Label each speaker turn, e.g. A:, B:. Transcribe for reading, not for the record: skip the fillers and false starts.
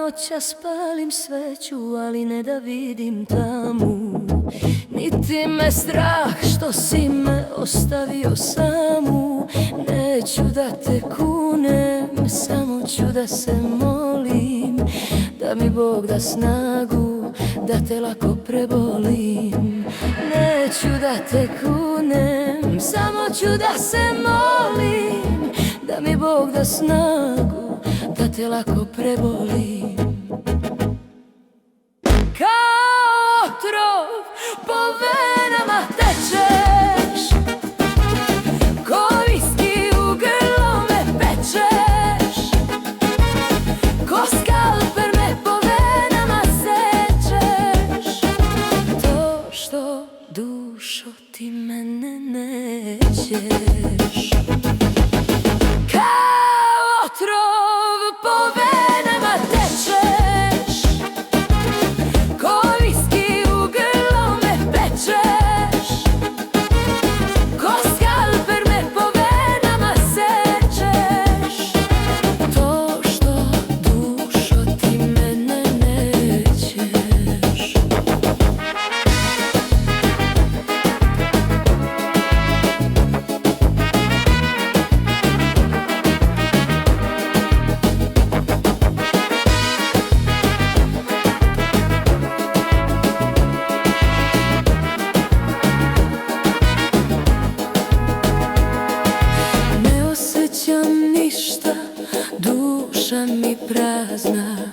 A: noćas palim sveću, ali ne da vidim tamu. Niti me strah što si me ostavio samu. Neću da te kunem, samo ću da se molim, da mi Bog da snagu, da te lako prebolim. Neću da te kunem, samo ću da se molim, da mi Bog da snagu, da te lako prebolim. Kao otrov po venama tečeš, ko viski u grlo me pečeš, ko skalper me po venama sečeš. To što dušo ti mene nećeš. Kao otrov po venama tečeš, ko viski u grlo me pečeš, ko skalper me po venama sečeš. To što dušo ti mene nećeš. Ne osjećam ništa, duša mi prazna.